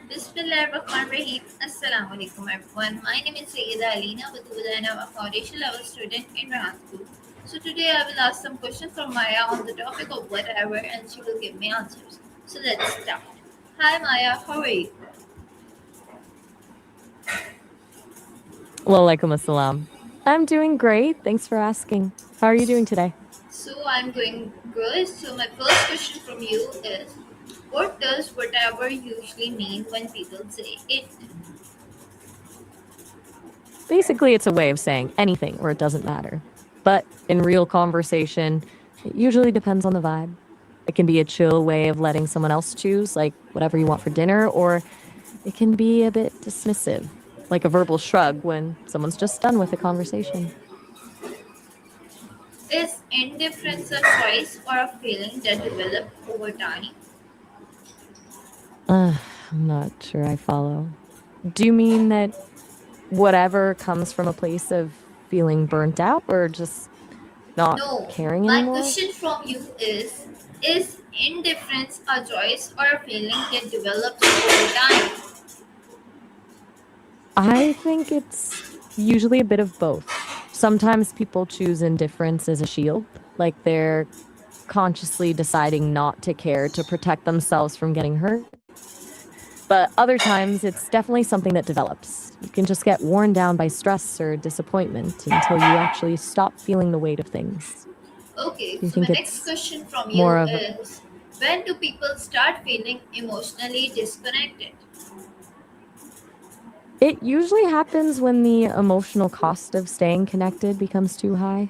Bismillahirrahmanirrahim. Assalamu alaikum everyone. My name is Sayyida Alina Batul and I'm a foundation level student in Rahat Group. So today I will ask some questions from Maya on the topic of whatever and she will give me answers. So let's start. Hi Maya, how are you? Well, alaikum assalam. I'm doing great. Thanks for asking. How are you doing today? So I'm doing good. So my first question from you is what does whatever usually mean when people say it? Basically, it's a way of saying anything where it doesn't matter. But in real conversation, it usually depends on the vibe. It can be a chill way of letting someone else choose, like whatever you want for dinner, or it can be a bit dismissive, like a verbal shrug when someone's just done with a conversation. Is indifference a choice or a feeling that develops over time? I'm not sure I follow. Do you mean that whatever comes from a place of feeling burnt out or just not No, caring my anymore? question from you is indifference a choice or a feeling that develops over time? I think it's usually a bit of both. Sometimes people choose indifference as a shield, like they're consciously deciding not to care to protect themselves from getting hurt. But other times, it's definitely something that develops. You can just get worn down by stress or disappointment until you actually stop feeling the weight of things. Okay, Do you so my think next it's question from you more of is when do people start feeling emotionally disconnected? it usually happens when the emotional cost of staying connected becomes too high.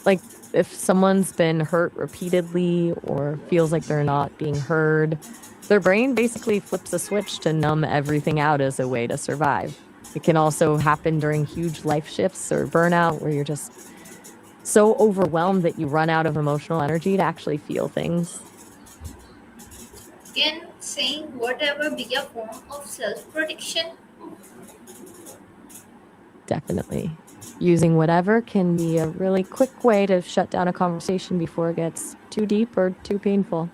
Like if someone's been hurt repeatedly or feels like they're not being heard, their brain basically flips a switch to numb everything out as a way to survive. It can also happen during huge life shifts or burnout where you're just so overwhelmed that you run out of emotional energy to actually feel things. Can saying whatever be a form of self protection? Definitely. Using whatever can be a really quick way to shut down a conversation before it gets too deep or too painful.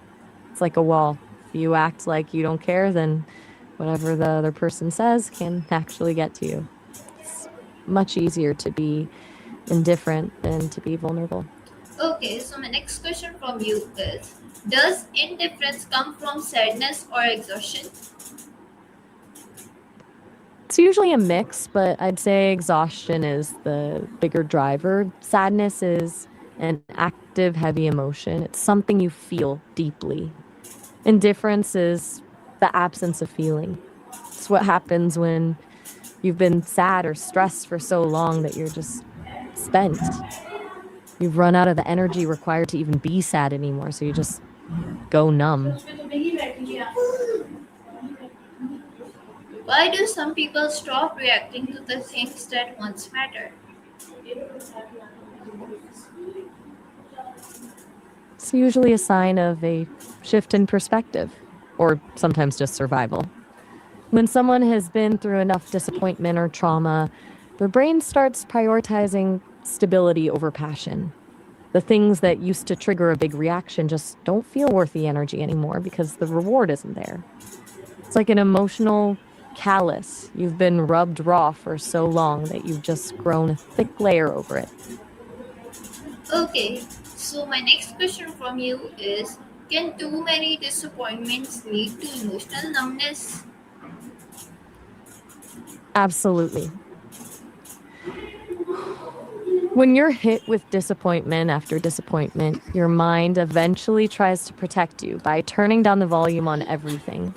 It's like a wall. If you act like you don't care, then whatever the other person says can actually get to you. It's much easier to be indifferent than to be vulnerable. Okay, so my next question from you is does indifference come from sadness or exhaustion? It's usually a mix, but I'd say exhaustion is the bigger driver. Sadness is an active, heavy emotion. It's something you feel deeply. Indifference is the absence of feeling. It's what happens when you've been sad or stressed for so long that you're just spent. You've run out of the energy required to even be sad anymore, so you just go numb. Why do some people stop reacting to the things that once mattered? It's usually a sign of a shift in perspective, or sometimes just survival. When someone has been through enough disappointment or trauma, their brain starts prioritizing stability over passion. The things that used to trigger a big reaction just don't feel worth the energy anymore because the reward isn't there. It's like an emotional callus. You've been rubbed raw for so long that you've just grown a thick layer over it. Okay, so my next question from you is can too many disappointments lead to emotional numbness? Absolutely. When you're hit with disappointment after disappointment, your mind eventually tries to protect you by turning down the volume on everything.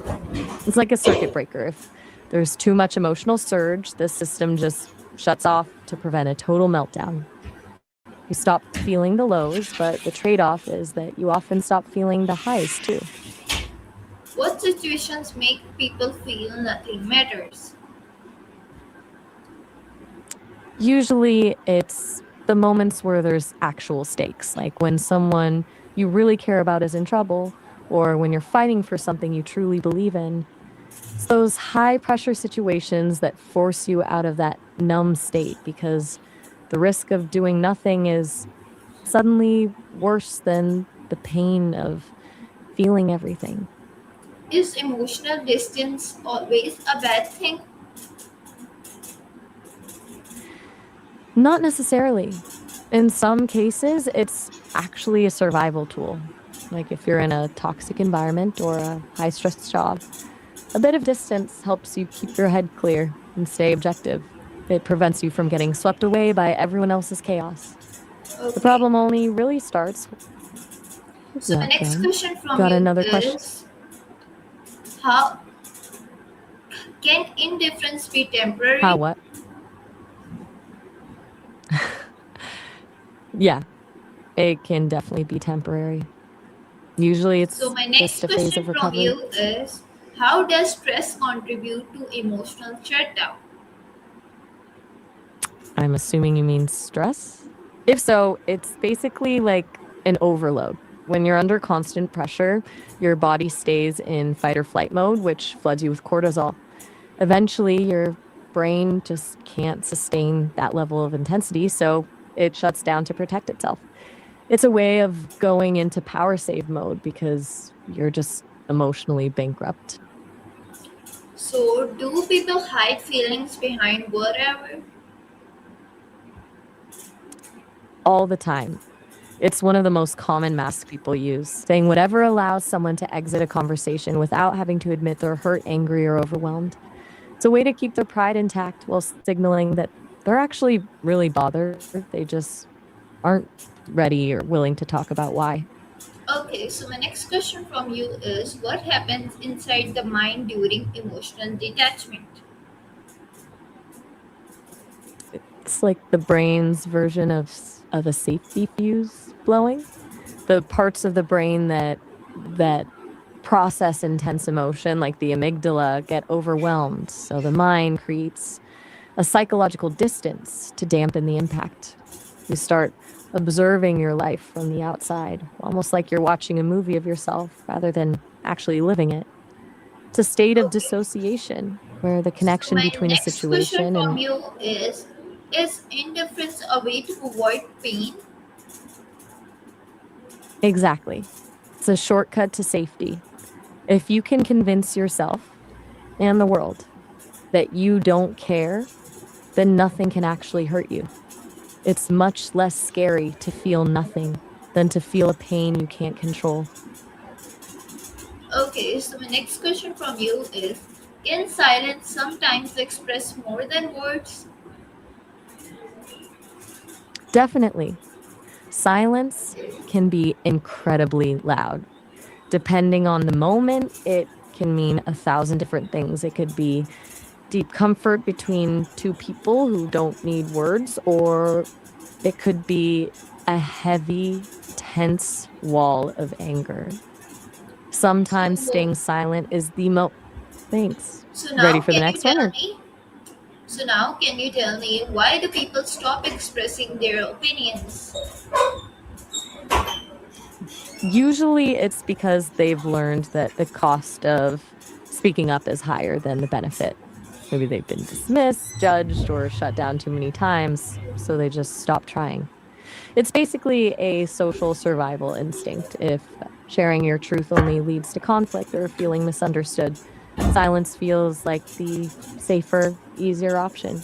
It's like a circuit breaker. If there's too much emotional surge, the system just shuts off to prevent a total meltdown. You stop feeling the lows, but the trade off is that you often stop feeling the highs too. What situations make people feel nothing matters? Usually it's the moments where there's actual stakes, like when someone you really care about is in trouble, or when you're fighting for something you truly believe in. It's those high pressure situations that force you out of that numb state because the risk of doing nothing is suddenly worse than the pain of feeling everything. Is emotional distance always a bad thing? Not necessarily. In some cases, it's actually a survival tool. Like if you're in a toxic environment or a high stress job, a bit of distance helps you keep your head clear and stay objective. It prevents you from getting swept away by everyone else's chaos. The Okay. problem only really starts. So my Yeah, next Jen. question from Got you another question? is, how can indifference be How temporary? what? Yeah, it can definitely be temporary. Usually So it's my just next a phase question of from recovery. you is, how does stress contribute to emotional shutdown? I'm assuming you mean stress? If so, it's basically like an overload. When you're under constant pressure, your body stays in fight or flight mode, which floods you with cortisol. Eventually, your brain just can't sustain that level of intensity, so it shuts down to protect itself. It's a way of going into power save mode because you're just emotionally bankrupt So do people hide feelings behind whatever? all the time. It's one of the most common masks people use, saying whatever allows someone to exit a conversation without having to admit they're hurt, angry, or overwhelmed. It's a way to keep their pride intact while signaling that they're actually really bothered. They just aren't ready or willing to talk about why. Okay, so my next question from you is, what happens inside the mind during emotional detachment? It's like the brain's version of a safety fuse blowing. The parts of the brain that process intense emotion, like the amygdala, get overwhelmed. So the mind creates a psychological distance to dampen the impact. You start observing your life from the outside, almost like you're watching a movie of yourself rather than actually living it. It's a state of Okay, dissociation where the so connection my between a next question situation from and you is indifference a way to avoid pain? exactly, it's a shortcut to safety. If you can convince yourself and the world that you don't care, then nothing can actually hurt you. It's much less scary to feel nothing than to feel a pain you can't control. Okay, so my next question from you is, can silence sometimes express more than words? Definitely, silence can be incredibly loud. Depending on the moment, it can mean a thousand different things. It could be deep comfort between two people who don't need words, or it could be a heavy, tense wall of anger. Sometimes So, staying silent is the Thanks. so Ready now for the can you next one? tell Or me? So now can you tell me, why do people stop expressing their opinions? usually it's because they've learned that the cost of speaking up is higher than the benefit. Maybe they've been dismissed, judged, or shut down too many times, so they just stop trying. It's basically a social survival instinct. If sharing your truth only leads to conflict or feeling misunderstood, silence feels like the safer, easier option.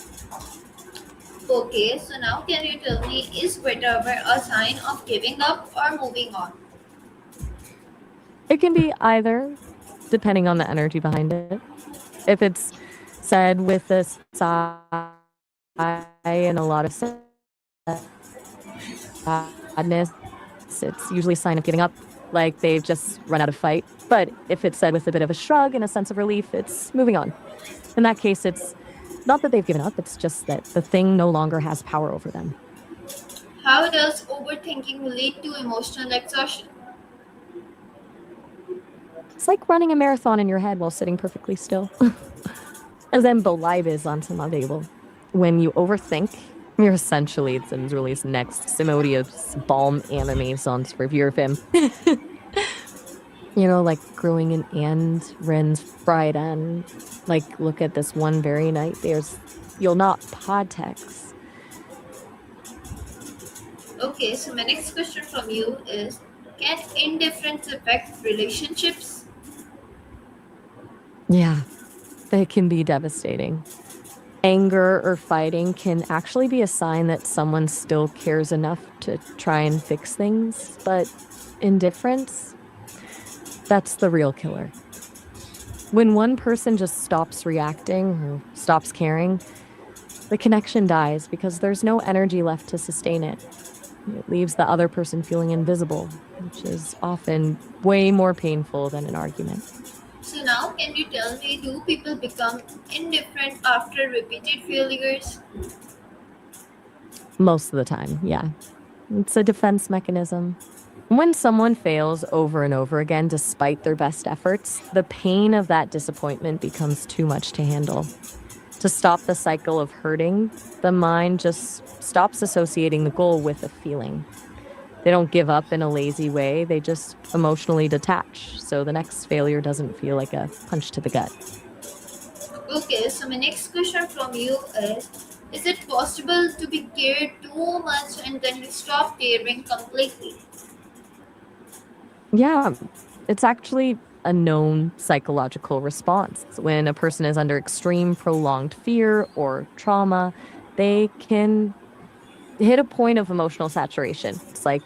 Okay, so now can you tell me, is whatever a sign of giving up or moving on? It can be either, depending on the energy behind it. If it's said with a sigh and a lot of sadness, it's usually a sign of giving up, like they've just run out of fight. But if it's said with a bit of a shrug and a sense of relief, it's moving on. In that case, it's not that they've given up, it's just that the thing no longer has power over them. How does overthinking lead to emotional exhaustion? It's like running a marathon in your head while sitting perfectly still. Exempel leibes an table. When you overthink, you're essentially Zinsreli's next Simodius balm animations review of him. Like growing an and Ren's fried and like look at this one very night. You'll not podtex. Okay, so my next question from you is, can indifference affect relationships? Yeah, they can be devastating. Anger or fighting can actually be a sign that someone still cares enough to try and fix things, but indifference, that's the real killer. When one person just stops reacting or stops caring, the connection dies because there's no energy left to sustain it. It leaves the other person feeling invisible, which is often way more painful than an argument. So now, can you tell me, do people become indifferent after repeated failures? Most of the time, yeah. It's a defense mechanism. When someone fails over and over again despite their best efforts, the pain of that disappointment becomes too much to handle. To stop the cycle of hurting, the mind just stops associating the goal with a feeling. They don't give up in a lazy way, they just emotionally detach, so the next failure doesn't feel like a punch to the gut. Okay, so my next question from you is it possible to be cared too much and then you stop caring completely? Yeah, it's actually a known psychological response. When a person is under extreme prolonged fear or trauma, they can hit a point of emotional saturation. It's like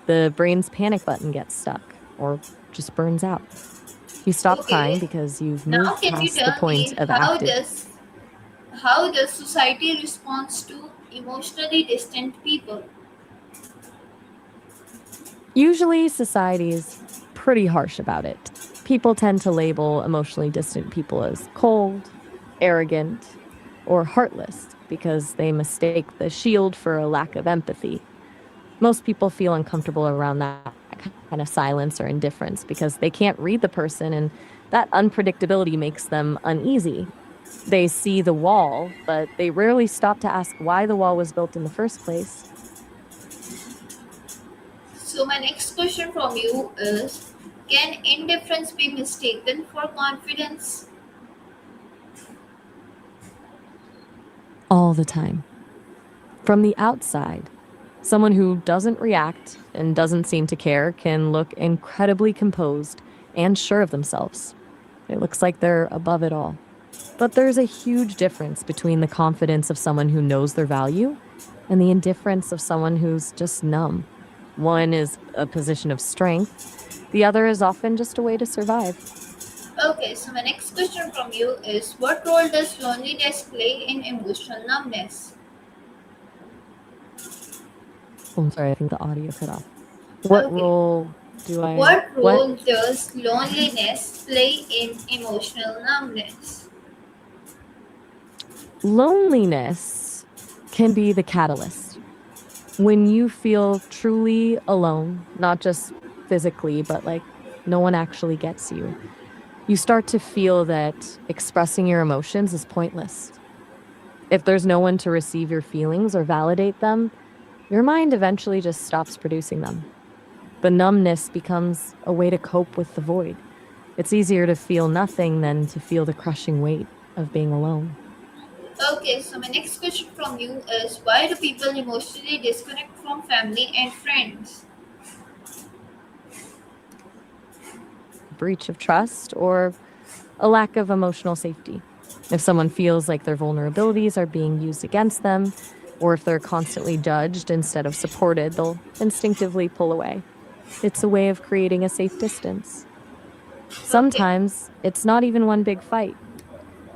the brain's panic button gets stuck or just burns out. You stop crying Okay, because you've now moved can you past the tell point me of active. how does society responds to emotionally distant people? Usually, society is pretty harsh about it. People tend to label emotionally distant people as cold, arrogant, or heartless because they mistake the shield for a lack of empathy. Most people feel uncomfortable around that kind of silence or indifference because they can't read the person, and that unpredictability makes them uneasy. They see the wall, but they rarely stop to ask why the wall was built in the first place. So my next question from you is can indifference be mistaken for confidence? All the time. From the outside, someone who doesn't react and doesn't seem to care can look incredibly composed and sure of themselves. It looks like they're above it all. But there's a huge difference between the confidence of someone who knows their value and the indifference of someone who's just numb. One is a position of strength, the other is often just a way to survive. Okay, so my next question from you is what role does loneliness play in emotional numbness? Oh, I'm sorry, I think the audio cut off. What Okay, role do I. what What? role does loneliness play in emotional numbness? Loneliness can be the catalyst. When you feel truly alone, not just physically, but like no one actually gets you, you start to feel that expressing your emotions is pointless. If there's no one to receive your feelings or validate them, your mind eventually just stops producing them. The numbness becomes a way to cope with the void. It's easier to feel nothing than to feel the crushing weight of being alone. Okay, so my next question from you is why do people emotionally disconnect from family and friends? Breach of trust or a lack of emotional safety. If someone feels like their vulnerabilities are being used against them, or if they're constantly judged instead of supported, they'll instinctively pull away. It's a way of creating a safe distance. Okay, Sometimes it's not even one big fight,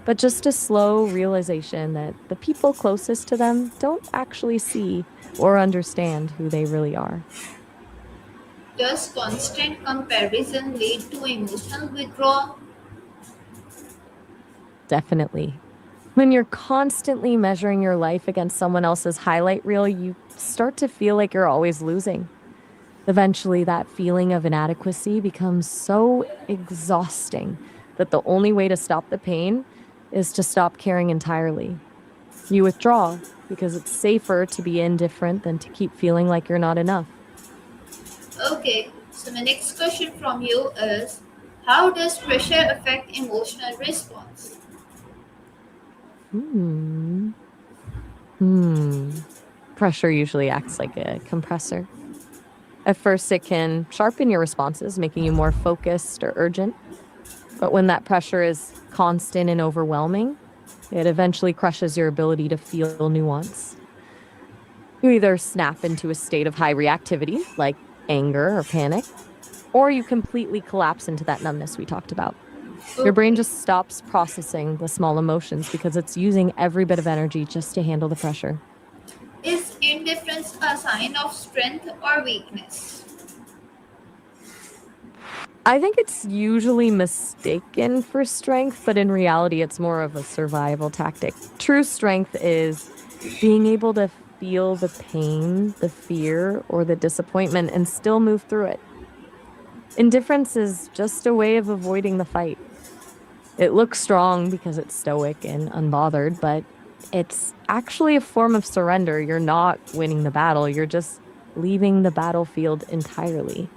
but just a slow realization that the people closest to them don't actually see or understand who they really are. does constant comparison lead to emotional withdrawal? Definitely. When you're constantly measuring your life against someone else's highlight reel, you start to feel like you're always losing. Eventually, that feeling of inadequacy becomes so exhausting that the only way to stop the pain is to stop caring entirely. You withdraw because it's safer to be indifferent than to keep feeling like you're not enough. Okay, so my next question from you is how does pressure affect emotional response? Hmm. Hmm. Pressure usually acts like a compressor. At first, it can sharpen your responses, making you more focused or urgent. But when that pressure is constant and overwhelming, it eventually crushes your ability to feel nuance. You either snap into a state of high reactivity, like anger or panic, or you completely collapse into that numbness we talked about. Your brain Okay. just stops processing the small emotions because it's using every bit of energy just to handle the pressure. Is indifference a sign of strength or weakness? I think it's usually mistaken for strength, but in reality, it's more of a survival tactic. True strength is being able to feel the pain, the fear, or the disappointment and still move through it. Indifference is just a way of avoiding the fight. It looks strong because it's stoic and unbothered, but it's actually a form of surrender. You're not winning the battle, you're just leaving the battlefield entirely.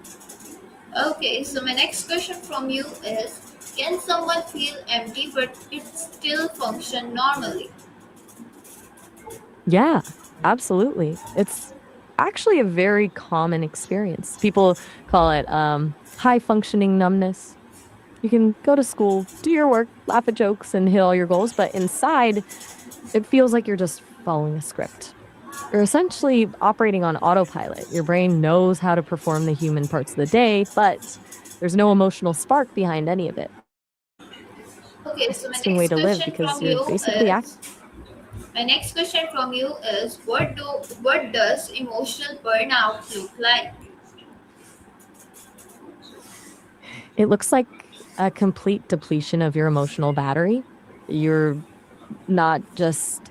Okay, so my next question from you is, can someone feel empty but it still function normally? Yeah, absolutely. It's actually a very common experience. People call it high functioning numbness. You can go to school, do your work, laugh at jokes, and hit all your goals, but inside, it feels like you're just following a script. You're essentially operating on autopilot. Your brain knows how to perform the human parts of the day, but there's no emotional spark behind any of it. It's the most Okay, so my exhausting way next to live question because from you're you basically is what does emotional burnout look like? it looks like a complete depletion of your emotional battery. You're not just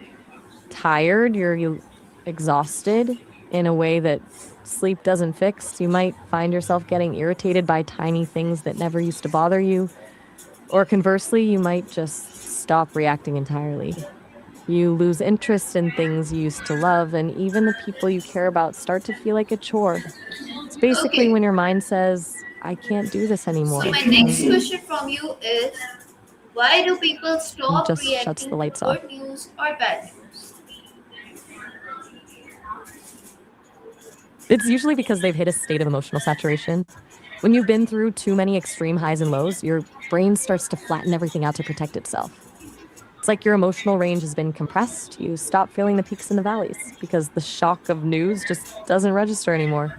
tired, you're exhausted in a way that sleep doesn't fix. You might find yourself getting irritated by tiny things that never used to bother you. Or conversely, you might just stop reacting entirely. You lose interest in things you used to love, and even the people you care about start to feel like a chore. It's basically Okay, when your mind says, I can't do this so anymore, my and next question from you is, why do people stop just shuts the reacting to lights off. good news or bad news? It's usually because they've hit a state of emotional saturation. When you've been through too many extreme highs and lows, your brain starts to flatten everything out to protect itself. It's like your emotional range has been compressed. You stop feeling the peaks and the valleys because the shock of news just doesn't register anymore.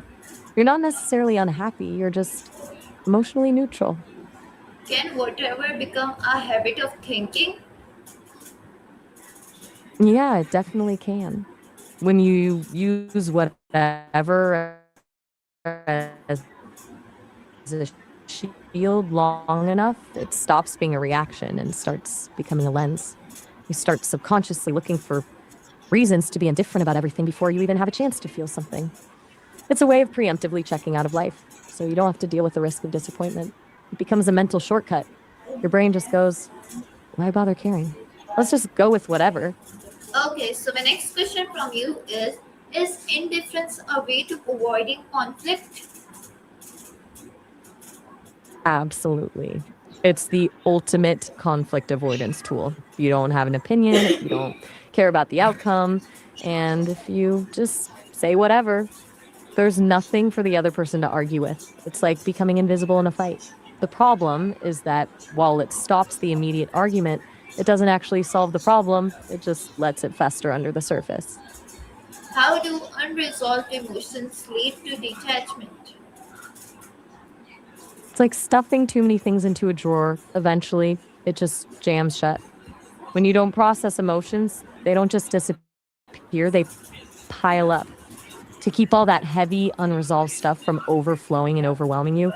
You're not necessarily unhappy, you're just emotionally neutral. Can whatever become a habit of thinking? Yeah, it definitely can. When you use whatever as a shield long enough, it stops being a reaction and starts becoming a lens. You start subconsciously looking for reasons to be indifferent about everything before you even have a chance to feel something. It's a way of preemptively checking out of life, so you don't have to deal with the risk of disappointment. It becomes a mental shortcut. Your brain just goes, why bother caring? Let's just go with whatever. Okay, so my next question from you is indifference a way to avoiding conflict? Absolutely. It's the ultimate conflict avoidance tool. If you don't have an opinion, if you don't care about the outcome, and if you just say whatever, there's nothing for the other person to argue with. It's like becoming invisible in a fight. The problem is that while it stops the immediate argument, it doesn't actually solve the problem, it just lets it fester under the surface. How do unresolved emotions lead to detachment? It's like stuffing too many things into a drawer. Eventually, it just jams shut. When you don't process emotions, they don't just disappear, they pile up. To keep all that heavy, unresolved stuff from overflowing and overwhelming you,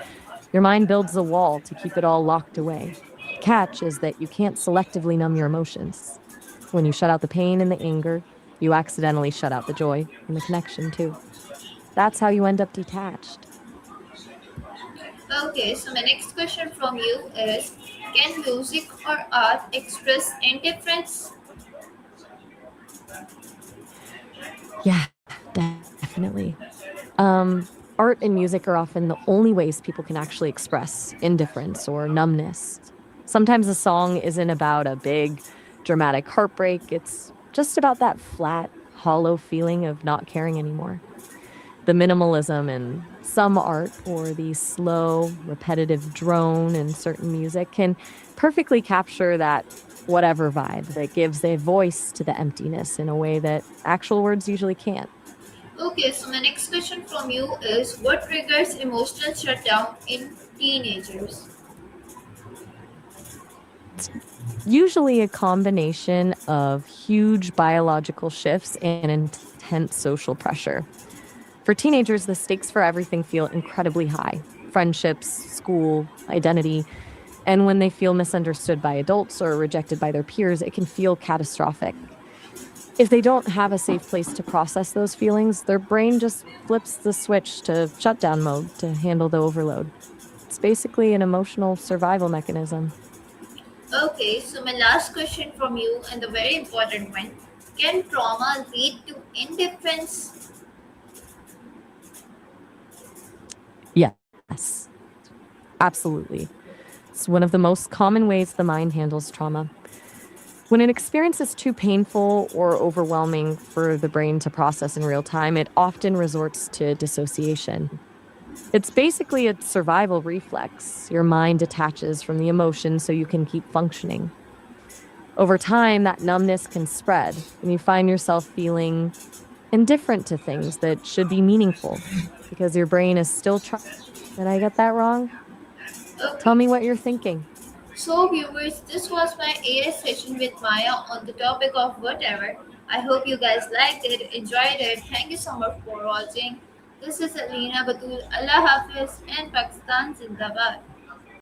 your mind builds a wall to keep it all locked away. The catch is that you can't selectively numb your emotions. When you shut out the pain and the anger, you accidentally shut out the joy and the connection too. That's how you end up detached. Okay, so my next question from you is, can music or art express indifference? Yeah, definitely. Art and music are often the only ways people can actually express indifference or numbness. Sometimes a song isn't about a big, dramatic heartbreak, it's just about that flat, hollow feeling of not caring anymore. The minimalism in some art or the slow, repetitive drone in certain music can perfectly capture that whatever vibe that gives a voice to the emptiness in a way that actual words usually can't. Okay, so my next question from you is what triggers emotional shutdown in teenagers? Usually a combination of huge biological shifts and intense social pressure. For teenagers, the stakes for everything feel incredibly high: friendships, school, identity. And when they feel misunderstood by adults or rejected by their peers, it can feel catastrophic. If they don't have a safe place to process those feelings, their brain just flips the switch to shutdown mode to handle the overload. It's basically an emotional survival mechanism. Okay, so my last question from you, and the very important one, can trauma lead to indifference? Yes, absolutely. It's one of the most common ways the mind handles trauma. When an experience is too painful or overwhelming for the brain to process in real time, it often resorts to dissociation. It's basically a survival reflex. Your mind detaches from the emotion so you can keep functioning. Over time, that numbness can spread, and you find yourself feeling indifferent to things that should be meaningful because your brain is still trying. Did I get that wrong? Tell Okay, me what you're thinking. so viewers, this was my AI session with Maya on the topic of whatever. I hope you guys liked it, enjoyed it. Thank you so much for watching. This is Alina Batul. Allah Hafiz and Pakistan Zindabad.